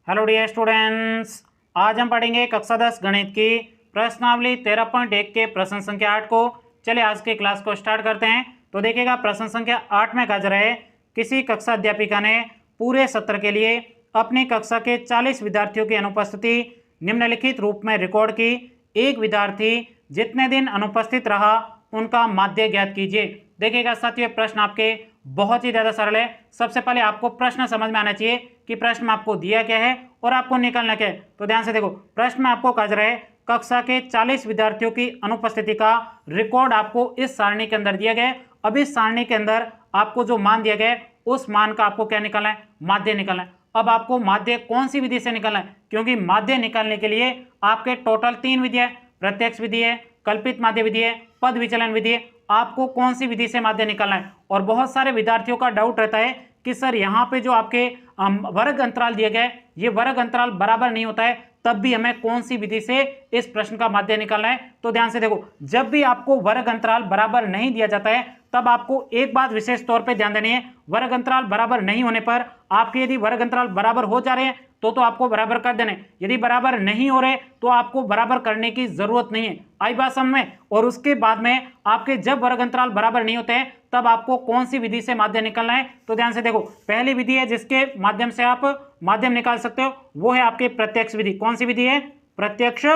Hello dear students, आज हम पढ़ेंगे कक्षा 10 गणित की प्रश्नावली 13.1 के प्रश्न संख्या 8 को। चलिए आज की क्लास को स्टार्ट करते हैं। तो देखिएगा, प्रश्न संख्या 8 में कहा जा रहा है, किसी कक्षा अध्यापिका ने पूरे सत्र के लिए अपनी कक्षा के 40 विद्यार्थियों की अनुपस्थिति निम्नलिखित रूप में रिकॉर्ड की। एक विद्यार्थी जितने दिन अनुपस्थित रहा उनका माध्य ज्ञात कीजिए। देखिएगा साथियों, प्रश्न आपके बहुत ही ज़्यादा सरल है। सबसे पहले आपको प्रश्न समझ में आना चाहिए कि प्रश्न में आपको दिया क्या है और आपको निकालना क्या है। तो ध्यान से देखो, प्रश्न में आपको कहा जा रहा है कक्षा के 40 विद्यार्थियों की अनुपस्थिति का रिकॉर्ड आपको इस सारणी के अंदर दिया गया है। अब इस सारणी के अंदर आपको जो मान दिया गया है उस मान का आपको क्या निकालना है, माध्य निकालना है। अब आपको माध्य कौन सी विधि से निकालना है, क्योंकि माध्य निकालने के लिए आपके टोटल 3 विधि है, प्रत्यक्ष विधि है, कल्पित माध्य विधि है, पद विचलन विधि है। आपको कौन सी विधि से माध्य निकालना है। और बहुत सारे विद्यार्थियों का डाउट रहता है कि सर यहाँ पे जो आपके वर्ग अंतराल दिए गए, ये वर्ग अंतराल बराबर नहीं होता है, तब भी हमें कौन सी विधि से इस प्रश्न का माध्य निकालना है। तो ध्यान से देखो, जब भी आपको वर्ग अंतराल बराबर नहीं दिया जाता है तब आपको एक बात विशेष तौर पे ध्यान देनी है। वर्ग अंतराल बराबर नहीं होने पर आपके यदि वर्ग अंतराल बराबर हो जा रहे हैं तो आपको बराबर कर देने, यदि बराबर नहीं हो रहे तो आपको बराबर करने की जरूरत नहीं है। आई बात समझ में। और उसके बाद में आपके जब वर्ग अंतराल बराबर नहीं होते हैं तब आपको कौन सी विधि से माध्य निकालना है। तो ध्यान से देखो, पहली विधि है जिसके माध्यम से आप माध्यम निकाल सकते हो, वो है आपके प्रत्यक्ष विधि। कौन सी विधि है? प्रत्यक्ष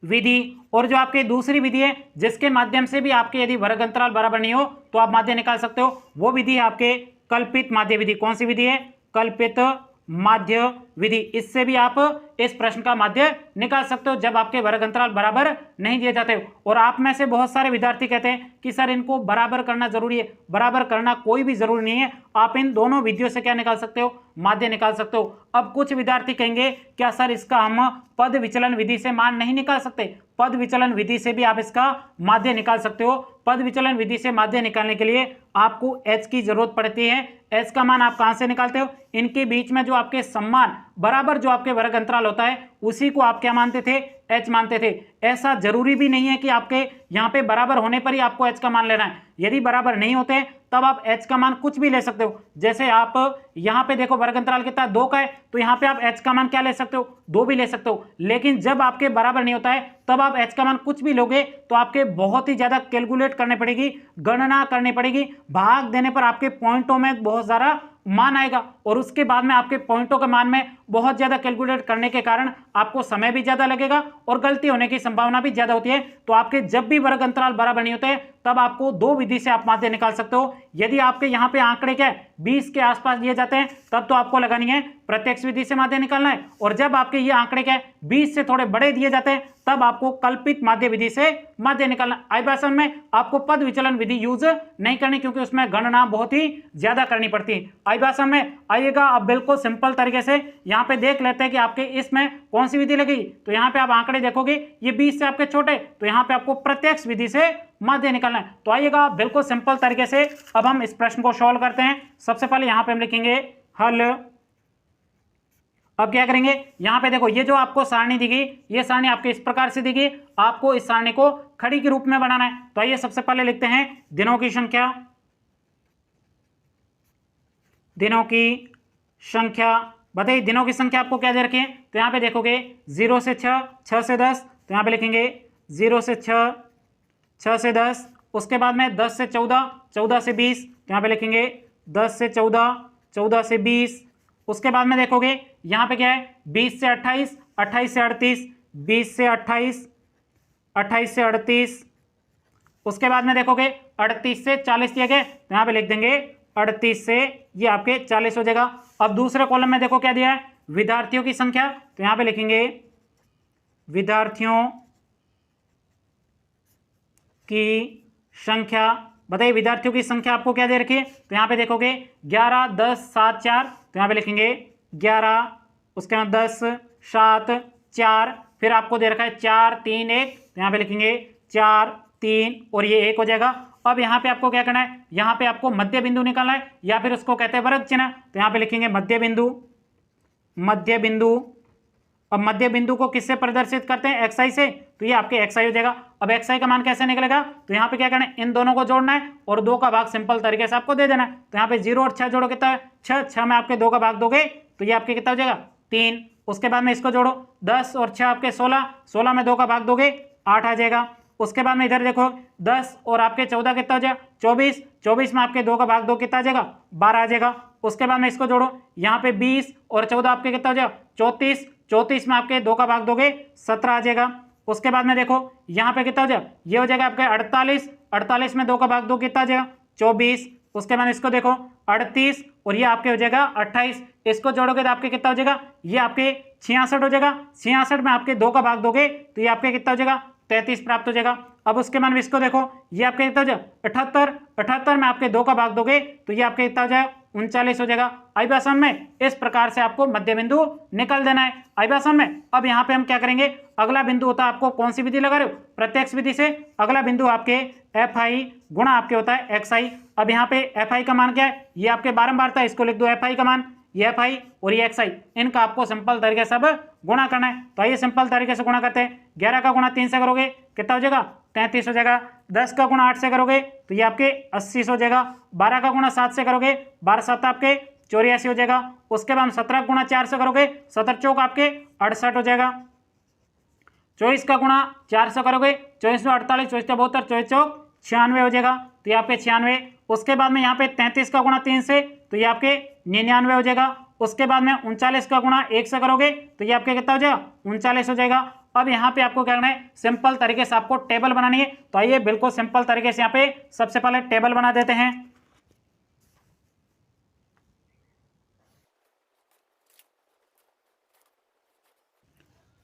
विधि। और जो आपकी दूसरी विधि है जिसके माध्यम से भी आपके यदि वर्ग अंतराल बराबर नहीं हो तो आप माध्य निकाल सकते हो, वो विधि है आपके कल्पित माध्य विधि। कौन सी विधि है? कल्पित माध्य विधि। इससे भी आप इस प्रश्न का माध्य निकाल सकते हो जब आपके वर्ग अंतराल बराबर नहीं दिए जाते हो। और आप में से बहुत सारे विद्यार्थी कहते हैं कि सर इनको बराबर करना जरूरी है। बराबर करना कोई भी जरूरी नहीं है, आप इन दोनों विधियों से क्या निकाल सकते हो, माध्य निकाल सकते हो। अब कुछ विद्यार्थी कहेंगे क्या सर इसका हम पद विचलन विधि से मान नहीं निकाल सकते? पद विचलन विधि से भी आप इसका माध्य निकाल सकते हो। पद विचलन विधि से माध्य निकालने के लिए आपको h की जरूरत पड़ती है। h का मान आप कहां से निकालते हो? इनके बीच में जो आपके सम्मान बराबर जो आपके वर्ग अंतराल होता है उसी को आप क्या मानते थे? h मानते थे। ऐसा जरूरी भी नहीं है कि आपके यहाँ पे बराबर होने पर ही आपको h का मान लेना है। यदि बराबर नहीं होते तब आप h का मान कुछ भी ले सकते हो। जैसे आप यहाँ पे देखो वर्ग अंतराल कितना 2 का है, तो यहाँ पे आप h का मान क्या ले सकते हो? 2 भी ले सकते हो। लेकिन जब आपके बराबर नहीं होता है तब आप h का मान कुछ भी लोगे तो आपके बहुत ही ज्यादा कैलकुलेट करनी पड़ेगी, गणना करनी पड़ेगी। भाग देने पर आपके पॉइंटों में बहुत सारा मान आएगा और उसके बाद में आपके पॉइंटों के मान में बहुत ज्यादा कैलकुलेट करने के कारण आपको समय भी ज्यादा लगेगा और गलती होने की संभावना भी ज्यादा होती है। तो आपके जब भी वर्ग अंतराल बराबर नहीं होते तब आपको 2 विधि से आप माध्य निकाल सकते हो। यदि आपके यहाँ पे आंकड़े क्या है 20 के आसपास दिए जाते हैं तब तो आपको लगानी है प्रत्यक्ष विधि से माध्य निकालना है। और जब आपके ये आंकड़े क्या है 20 से थोड़े बड़े दिए जाते हैं तब आपको कल्पित माध्य विधि से माध्य निकालना। आई बात समझ में। आपको पद विचलन विधि यूज नहीं करनी क्योंकि उसमें गणना बहुत ही ज्यादा करनी पड़ती है। आई बात समझ में। आइएगा अब बिल्कुल सिंपल तरीके से यहाँ पे देख लेते हैं कि आपके इसमें कौन सी विधि लगेगी। तो यहाँ पे आप आंकड़े देखोगे ये 20 से आपके छोटे, तो यहाँ पे आपको प्रत्यक्ष विधि से माध्य निकालना है। तो आइएगा बिल्कुल सिंपल तरीके से अब हम इस प्रश्न को सॉल्व करते हैं। सबसे पहले यहाँ पे हम लिखेंगे हल। अब क्या करेंगे, यहाँ पे देखो ये जो आपको सारणी दी गई, ये सारणी आपके इस प्रकार से दी गई, आपको इस सारणी को खड़ी के रूप में बनाना है। तो आइए सबसे पहले लिखते हैं दिनों की संख्या। दिनों की संख्या बताइए, दिनों की संख्या आपको क्या दे रखी है? तो यहाँ पे देखोगे 0 से 6, 6 से 10, तो यहाँ पे लिखेंगे 0 से 6, 6 से 10। उसके बाद में 10 से 14, 14 से 20, तो यहाँ पे लिखेंगे 10 से 14, 14 से 20। उसके बाद में देखोगे यहाँ पे क्या है 20 से 28, 28 से 38, 20 से 28, 28 से 38। उसके बाद में देखोगे 38 से 40 दिए गए, तो यहाँ पे लिख देंगे 38 से ये आपके 40 हो जाएगा। अब दूसरे कॉलम में देखो क्या दिया है, विद्यार्थियों की संख्या, तो यहाँ पे लिखेंगे विद्यार्थियों की संख्या। बताइए विद्यार्थियों की संख्या आपको क्या दे रखी है? तो यहाँ पे देखोगे 11, 10, 7, 4, तो यहाँ पे लिखेंगे 11, उसके बाद 10, 7, 4, फिर आपको दे रखा है 4, 3, 1, तो यहाँ पे लिखेंगे 4, 3 और ये 1 हो जाएगा। अब यहाँ पे आपको क्या करना है, यहाँ पे आपको मध्य बिंदु निकालना है या फिर उसको कहते हैं वर्ग चिन्ह। तो यहाँ पे लिखेंगे मध्य बिंदु, मध्य बिंदु। अब मध्य बिंदु को किससे प्रदर्शित करते हैं, xi से, तो ये आपके xi हो जाएगा। अब xi का मान कैसे निकलेगा, तो यहाँ पे क्या करना है, इन दोनों को जोड़ना है और 2 का भाग सिंपल तरीके से आपको दे देना है। तो यहाँ पे 0 और 6 जोड़ो, कितना है 6, 6 में आपके 2 का भाग दोगे तो ये आपके कितना हो जाएगा 3। उसके बाद में इसको जोड़ो, 10 और 6 आपके 16, 16 में 2 का भाग दोगे 8 आ जाएगा। उसके बाद में इधर देखो 10 और आपके 14 कितना हो जाएगा 24, 24 में आपके 2 का भाग 2 कितना आ जाएगा 12 आ जाएगा। उसके बाद में इसको जोड़ो, यहाँ पे 20 और 14 आपके कितना हो जाएगा 34, 34 में आपके 2 का भाग दोगे 17 आ जाएगा। उसके बाद में देखो यहाँ पे कितना हो जाएगा, ये हो जाएगा आपके 48, 48 में 2 का भाग 2 कितना आ जाएगा 24। उसके बाद इसको देखो 38 और ये आपके हो जाएगा 28, इसको जोड़ोगे तो आपके कितना हो जाएगा, ये आपके 66 हो जाएगा। 66 में आपके 2 का भाग दोगे तो ये आपके कितना हो जाएगा 33 प्राप्त हो जाएगा। अब उसके बाद में इसको देखो, ये आपके कितना हो जाएगा 78, 78 में आपके 2 का भाग दोगे तो ये आपके कितना हो जाएगा 39 हो जाएगा। आई बात समझ में, इस प्रकार से आपको मध्य बिंदु निकल देना है। आई बात समझ में। अब यहाँ पे हम क्या करेंगे, अगला बिंदु होता है आपको कौन सी विधि लगा रहे हो, प्रत्यक्ष विधि से। अगला बिंदु आपके fi गुणा आपके होता है xi। अब यहाँ पे fi का मान क्या है, ये आपके बारंबार था, इसको लिख दो fi का मान, ये fi और ये xi, इनका आपको सिंपल तरीके से अब गुणा करना है। तो आइए सिंपल तरीके से गुणा करते हैं। 11 का गुणा 3 से करोगे कितना हो जाएगा 33 हो जाएगा। 10 का गुणा 8 से करोगे तो ये आपके 80 हो जाएगा। 12 का गुणा 7 से करोगे 12 7 आपके 84 हो जाएगा। उसके बाद 17 गुणा 4 से करोगे 17 चौक आपके 68 हो जाएगा। 24 का गुणा 4 से करोगे 24 में 48, 24 का 72, 24 चौक 96 हो जाएगा, तो ये आपके 96। उसके बाद में यहाँ पे 33 का गुणा 3 से तो ये आपके 99 हो जाएगा। उसके बाद में 39 का गुणा 1 से करोगे तो ये आपके कितना हो जाएगा 39 हो जाएगा। अब यहाँ पे आपको क्या करना है, सिंपल तरीके से आपको टेबल बनानी है। तो आइए बिल्कुल सिंपल तरीके से यहाँ पे सबसे पहले टेबल बना देते हैं।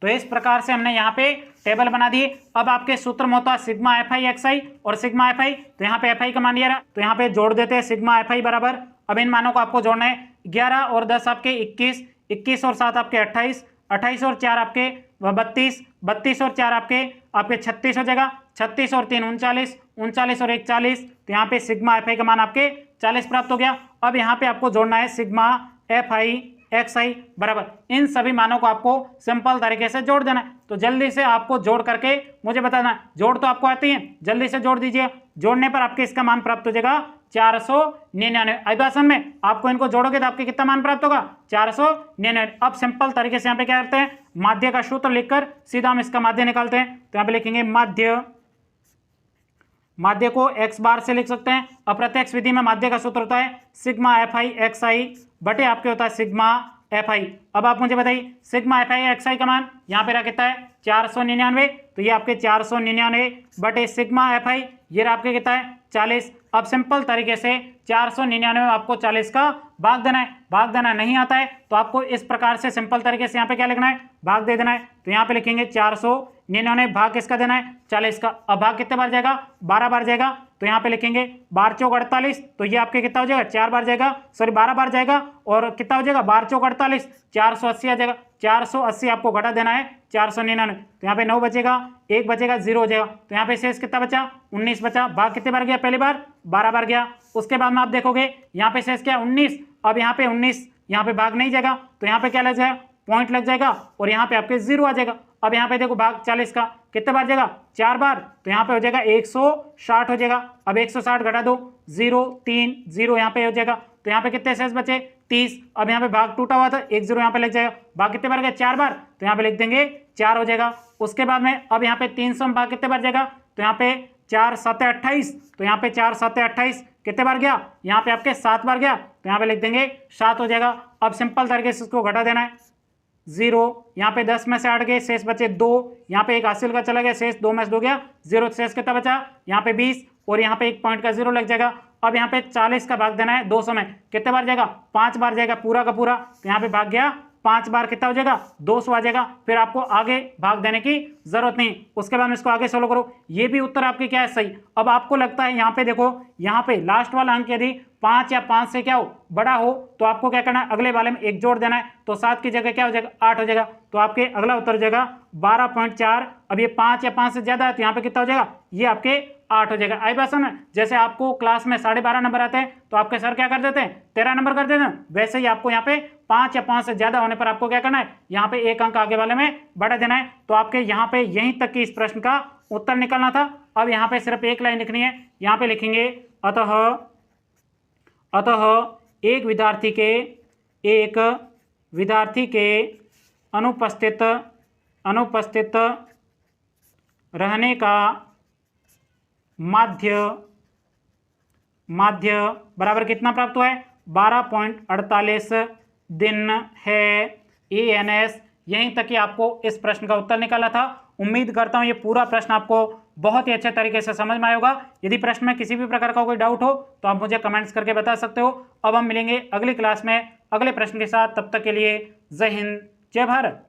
तो इस प्रकार से हमने यहाँ पे टेबल बना दी। अब आपके सूत्र में होता है सिग्मा fi xi और सिग्मा fi, तो यहाँ पे fi का मान ये रहा, तो यहाँ पे जोड़ देते हैं सिग्मा fi बराबर। अब इन मानों को आपको जोड़ना है, 11 और 10 आपके 21, 21 और 7 आपके 28, 28 और 4 आपके 32, 32 और 4 आपके 36 हो जाएगा। 36 और 3 39, 39 और 1 40, तो यहाँ पे सिग्मा fi का मान आपके 40 प्राप्त हो गया। अब यहाँ पे आपको जोड़ना है सिग्मा fi xi बराबर, इन सभी मानों को आपको सिंपल तरीके से जोड़ देना है। तो जल्दी से आपको जोड़ करके मुझे बताना, जोड़ तो आपको आती है, जल्दी से जोड़ दीजिए। जोड़ने पर आपके इसका मान प्राप्त हो जाएगा 499। आइबासन में आपको इनको जोड़ोगे तो आपके कितना मान प्राप्त होगा 499। अब सिंपल तरीके से यहाँ पे क्या करते हैं, माध्य का सूत्र लिखकर सीधा हम इसका माध्य निकालते हैं। तो यहाँ पे लिखेंगे माध्य, माध्य को x बार से लिख सकते हैं। अप्रत्यक्ष विधि में माध्य का सूत्र होता है सिग्मा fi xi बटे आपके होता है सिग्मा fi। अब आप मुझे बताइए सिग्मा fi xi का मान यहाँ पे रहा कितना है 499, तो ये आपके 499 बटे सिग्मा fi, ये रहा आपके कितना है 40। अब सिंपल तरीके से 499 में आपको 40 का भाग देना है। भाग देना नहीं आता है तो आपको इस प्रकार से सिंपल तरीके से यहाँ पे क्या लिखना है, भाग दे देना है। तो यहाँ पे लिखेंगे 499 भाग किसका देना है 40 का। अब भाग कितने बार जाएगा 12 बार जाएगा। तो यहाँ पे लिखेंगे 12 चौक 48, तो ये आपके कितना हो जाएगा 4 बार जाएगा, सॉरी 12 बार जाएगा और कितना हो जाएगा 12 चौक 48, 480 आ जाएगा। 480 आपको घटा देना है 499, तो यहाँ पे 9 बचेगा, 1 बचेगा 0 हो जाएगा। तो यहाँ पे शेष कितना बचा 19 बचा। भाग कितने बार गया, पहली बार 12 बार गया। उसके बाद में आप देखोगे यहाँ पे शेष क्या 19। अब यहाँ पे 19, यहाँ पे भाग नहीं जाएगा तो यहाँ पे क्या लग जाएगा पॉइंट लग जाएगा और यहाँ पे आपके 0 आ जाएगा। अब यहाँ पे देखो भाग 40 का कितने बार जाएगा 4 बार, तो यहाँ पे हो जाएगा 160 हो जाएगा। अब 160 घटा दो 0 3 0 यहाँ पे हो जाएगा। तो यहाँ पे कितने शेष बचे 30। अब यहाँ पे भाग टूटा हुआ था 1 0 यहाँ पे लग जाएगा। भाग कितने बार गया 4 बार, तो यहाँ पे लिख देंगे 4 हो जाएगा। उसके बाद में अब यहाँ पे 300 में भाग कितने बार जाएगा, तो यहाँ पे 4 7 28, तो यहाँ पे 4 7 28 कितने बार गया, यहाँ पे आपके 7 बार गया, तो यहाँ पे लिख देंगे 7 हो जाएगा। अब सिंपल तरीके से इसको घटा देना है 0, यहाँ पे 10 में से 8 गए, शेष बचे 2, यहाँ पे एक हासिल का चला गया, शेष 2 में से 2 गया 0, शेष कितना बचा यहाँ पे 20 और यहाँ पे 1 पॉइंट का 0 लग जाएगा। अब यहाँ पे 40 का भाग देना है 200 में, कितने बार जाएगा 5 बार जाएगा पूरा का पूरा, तो यहाँ पे भाग गया 5 बार, कितना हो जाएगा 200 आ जाएगा। फिर आपको आगे भाग देने की जरूरत नहीं। उसके बाद में इसको आगे सोल्व करो, ये भी उत्तर आपके क्या है सही। अब आपको लगता है यहाँ पे देखो, यहाँ पे लास्ट वाला अंक यदि 5 या 5 से क्या हो बड़ा हो तो आपको क्या करना है, अगले वाले में 1 जोड़ देना है, तो 7 की जगह क्या हो जाएगा 8 हो जाएगा। तो आपके अगला उत्तर हो जाएगा 12.4। अब ये 5 या 5 से ज्यादा है तो यहाँ पे कितना हो जाएगा, ये आपके 8 हो जाएगा। आई बात समझ में? जैसे आपको क्लास में 12.5 नंबर आते हैं तो आपके सर क्या कर देते हैं, 13 नंबर कर देते हैं, वैसे ही आपको यहाँ पे 5 या 5 से ज्यादा होने पर आपको क्या करना है, यहाँ पे 1 अंक आगे वाले में बढ़ा देना है। तो आपके यहाँ पे यहीं तक की इस प्रश्न का उत्तर निकलना था। अब यहाँ पे सिर्फ एक लाइन लिखनी है, यहाँ पे लिखेंगे अतः एक विद्यार्थी के अनुपस्थित रहने का माध्य बराबर कितना प्राप्त हुआ है, 12.48 दिन है। ENS यहीं तक कि आपको इस प्रश्न का उत्तर निकाला था। उम्मीद करता हूं ये पूरा प्रश्न आपको बहुत ही अच्छे तरीके से समझ में आया होगा। यदि प्रश्न में किसी भी प्रकार का कोई डाउट हो तो आप मुझे कमेंट्स करके बता सकते हो। अब हम मिलेंगे अगली क्लास में अगले प्रश्न के साथ, तब तक के लिए जय हिंद, जय भारत।